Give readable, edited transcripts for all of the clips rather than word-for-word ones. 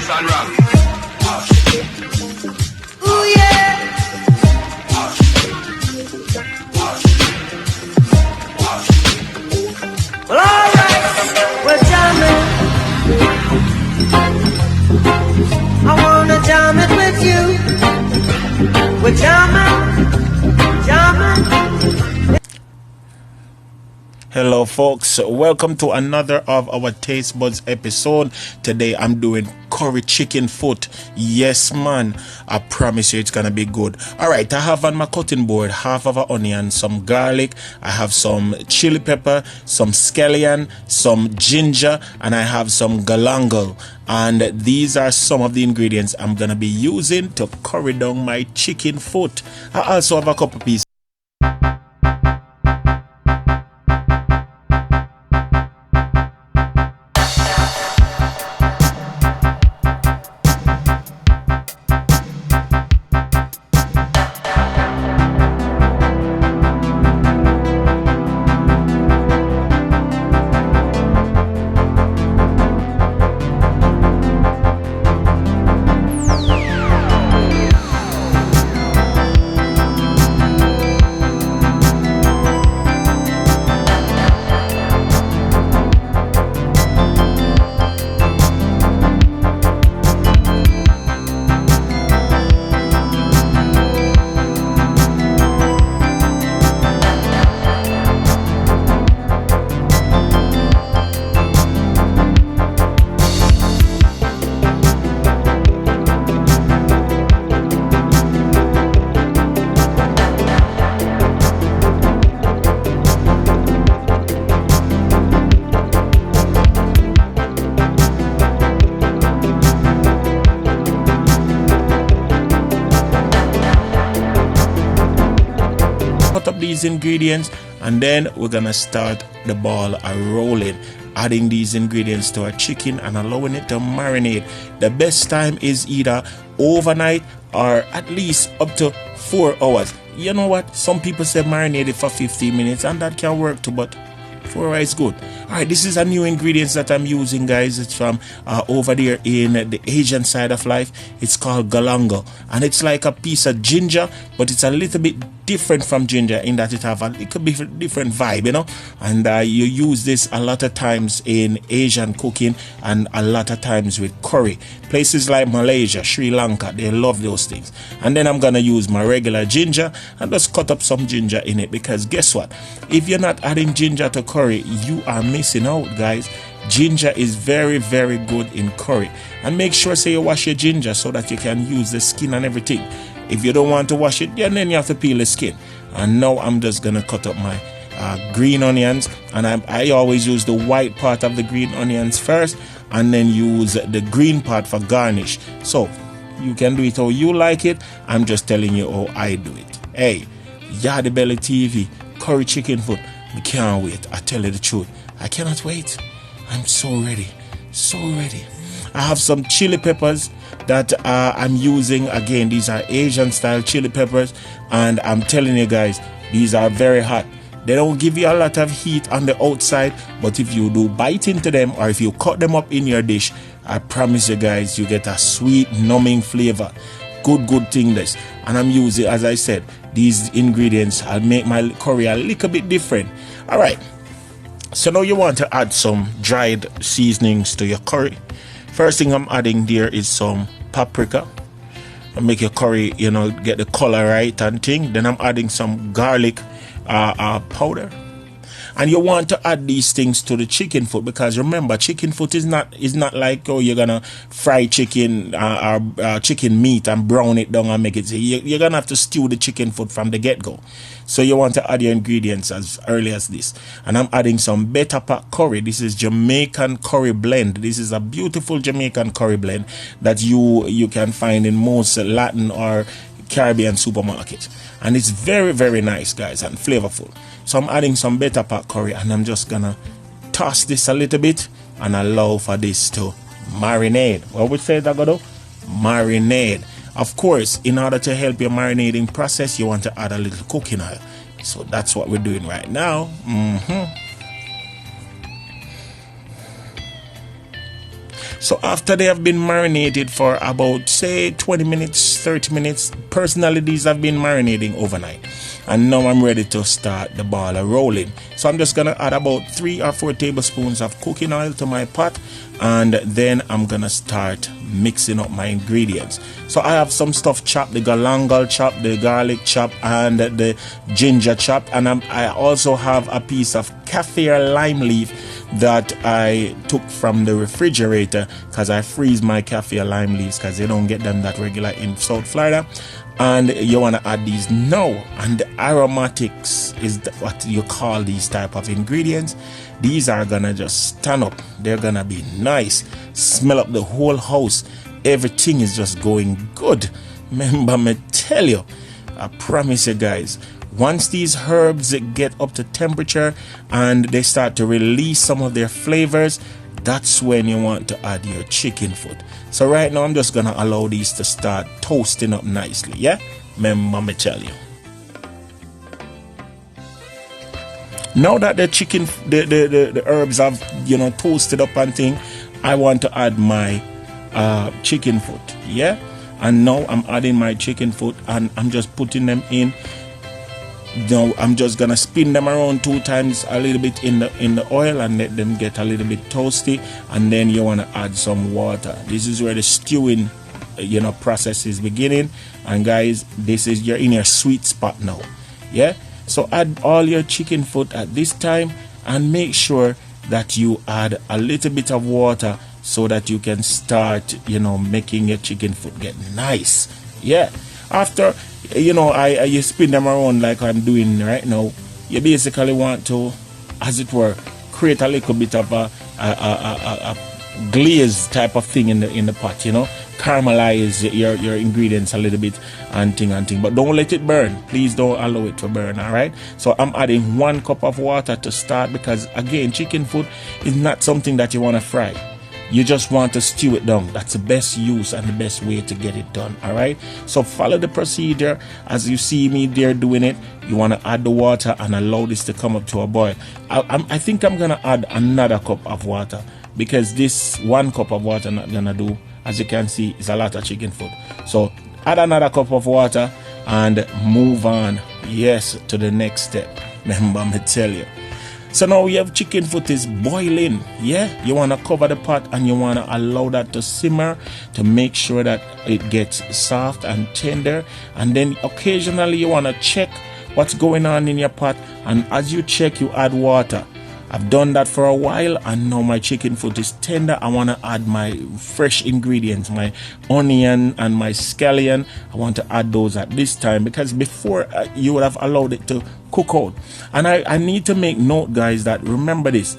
and rock. Ooh yeah. Well, alright, we're jamming. I wanna jam it with you. We're jamming, jamming. Hello folks, welcome to another of our Taste Buds episode. Today I'm doing curry chicken foot. Yes man, I promise you it's gonna be good. Alright, I have on my cutting board half of an onion, some garlic, I have some chili pepper, some scallion, some ginger, and I have some galangal. And these are some of the ingredients I'm gonna be using to curry down my chicken foot. I also have a couple pieces. Up these ingredients, and then we're gonna start the ball rolling, adding these ingredients to our chicken and allowing it to marinate. The best time is either overnight or at least up to 4 hours. You know what, some people say marinate it for 15 minutes and that can work too, but 4 hours is good. Alright, this is a new ingredients that I'm using, guys. It's from over there in the Asian side of life. It's called galangal, and it's like a piece of ginger, but it's a little bit different from ginger in that it have a little bit different vibe, you know. And you use this a lot of times in Asian cooking and a lot of times with curry. Places like Malaysia, Sri Lanka, they love those things. And then I'm gonna use my regular ginger and just cut up some ginger in it, because guess what, if you're not adding ginger to curry, you are missing out, guys. Ginger is very, very good in curry. And make sure you wash your ginger so that you can use the skin and everything. If you don't want to wash it, then you have to peel the skin. And now I'm just gonna cut up my green onions, and I always use the white part of the green onions first and then use the green part for garnish. So you can do it how you like it. I'm just telling you how I do it. Hey, Yardie Belly TV, curry chicken foot. I can't wait. I tell you the truth, I cannot wait. I'm so ready, so ready. I have some chili peppers that I'm using. Again, these are Asian style chili peppers, and I'm telling you guys, these are very hot. They don't give you a lot of heat on the outside, but if you do bite into them or if you cut them up in your dish, I promise you guys, you get a sweet numbing flavor. Good thing this. And I'm using, as I said, these ingredients. I'll make my curry a little bit different. All right, so now you want to add some dried seasonings to your curry. First thing I'm adding there is some paprika. I make your curry, you know, get the color right and thing. Then I'm adding some garlic powder. And you want to add these things to the chicken foot, because remember, chicken foot is not like, oh, you're gonna fry chicken or chicken meat and brown it down and make it. You're gonna have to stew the chicken foot from the get-go. So you want to add your ingredients as early as this. And I'm adding some better pack curry. This is Jamaican curry blend. This is a beautiful Jamaican curry blend that you can find in most Latin or Caribbean supermarket, and it's very, very nice, guys, and flavorful. So I'm adding some better pack curry, and I'm just gonna toss this a little bit and allow for this to marinate. What we say that go? Marinate. Of course, in order to help your marinating process, you want to add a little cooking oil. So that's what we're doing right now. So after they have been marinated for about say 20 minutes, 30 minutes, personally these have been marinating overnight. And now I'm ready to start the ball rolling. So I'm just gonna add about 3 or 4 tablespoons of cooking oil to my pot, and then I'm gonna start mixing up my ingredients. So I have some stuff chopped, the galangal chop, the garlic chop, and the ginger chop, and I also have a piece of Kaffir lime leaf that I took from the refrigerator, because I freeze my Kaffir lime leaves because they don't get them that regular in South Florida. And you want to add these now, and the aromatics is what you call these type of ingredients. These are gonna just stand up, they're gonna be nice, smell up the whole house, everything is just going good. Remember me tell you, I promise you guys, once these herbs get up to temperature and they start to release some of their flavors, that's when you want to add your chicken foot. So right now I'm just gonna allow these to start toasting up nicely. Yeah, remember me tell you. Now that the chicken, the herbs have, you know, toasted up and thing, I want to add my chicken foot. Yeah, and now I'm adding my chicken foot and I'm just putting them in. Now I'm just gonna spin them around 2 times a little bit in the oil and let them get a little bit toasty, and then you want to add some water. This is where the stewing, you know, process is beginning. And guys, this is, you're in your sweet spot now. Yeah, so add all your chicken foot at this time and make sure that you add a little bit of water so that you can start, you know, making your chicken foot get nice. Yeah, after, you know, you spin them around like I'm doing right now, you basically want to, as it were, create a little bit of a glaze type of thing in the pot, you know, caramelize your ingredients a little bit and thing, but don't let it burn. Please don't allow it to burn. All right, so I'm adding 1 cup of water to start, because again, chicken foot is not something that you want to fry. You just want to stew it down. That's the best use and the best way to get it done. All right, so follow the procedure as you see me there doing it. You want to add the water and allow this to come up to a boil. I think I'm gonna add another cup of water, because this 1 cup of water not gonna do. As you can see, it's a lot of chicken food. So add another cup of water and move on, yes, to the next step. Remember me tell you. So now we have chicken foot is boiling. Yeah, you want to cover the pot and you want to allow that to simmer to make sure that it gets soft and tender. And then occasionally you want to check what's going on in your pot, and as you check, you add water. I've done that for a while, and now my chicken foot is tender. I want to add my fresh ingredients, my onion and my scallion. I want to add those at this time, because before you would have allowed it to cook out. And I need to make note, guys, that remember this,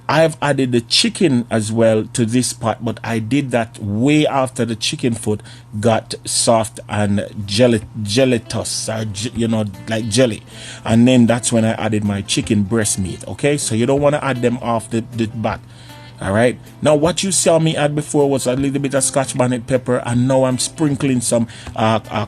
I've added the chicken as well to this pot, but I did that way after the chicken foot got soft and gelatinous, you know, like jelly. And then that's when I added my chicken breast meat. Okay, so you don't want to add them off the bat. All right, now what you saw me add before was a little bit of Scotch bonnet pepper, and now I'm sprinkling some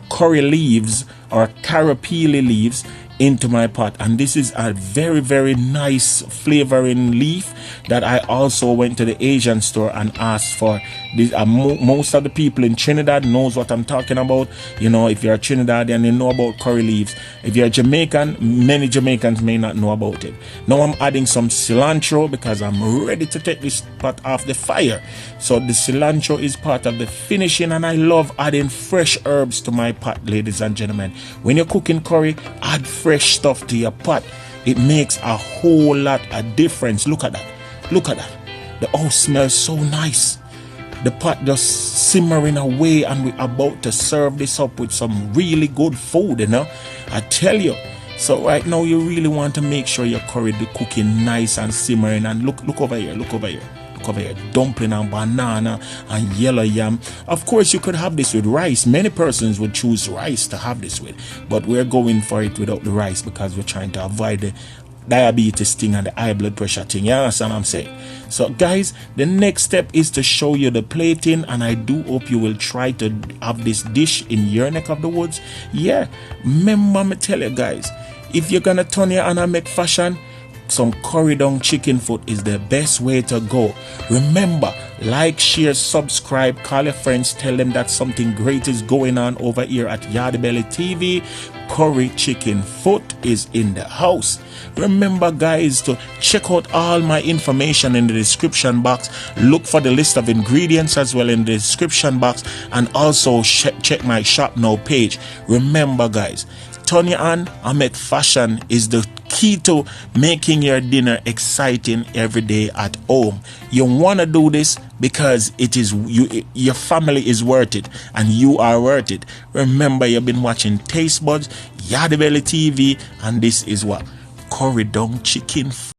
curry leaves or carapili leaves into my pot. And this is a very, very nice flavoring leaf that I also went to the Asian store and asked for. This, most of the people in Trinidad knows what I'm talking about. You know, if you're Trinidadian, you know about curry leaves. If you're Jamaican, many Jamaicans may not know about it. Now I'm adding some cilantro because I'm ready to take this pot off the fire. So the cilantro is part of the finishing, and I love adding fresh herbs to my pot, ladies and gentlemen. When you're cooking curry, add fresh stuff to your pot. It makes a whole lot of difference. Look at that. Look at that. The house smells so nice. The pot just simmering away, and we're about to serve this up with some really good food, you know, I tell you. So right now you really want to make sure your curry the cooking nice and simmering. And look over here, look over here, look over here. Dumpling and banana and yellow yam. Of course you could have this with rice. Many persons would choose rice to have this with, but we're going for it without the rice because we're trying to avoid the diabetes thing and the high blood pressure thing. You understand what I'm saying? So guys, the next step is to show you the plating, and I do hope you will try to have this dish in your neck of the woods. Yeah, remember me tell you guys, if you're gonna turn your hand and make fashion, some curry dung chicken foot is the best way to go. Remember, like, share, subscribe, call your friends, tell them that something great is going on over here at Yardie Belly TV. Curry chicken foot is in the house. Remember, guys, to check out all my information in the description box. Look for the list of ingredients as well in the description box, and also check my shop now page. Remember, guys, turn your on and make fashion is the key to making your dinner exciting every day at home. You want to do this because it is your family is worth it and you are worth it. Remember, you've been watching Taste Buds, Yardie Belly TV, and this is what? Curry dung chicken foot.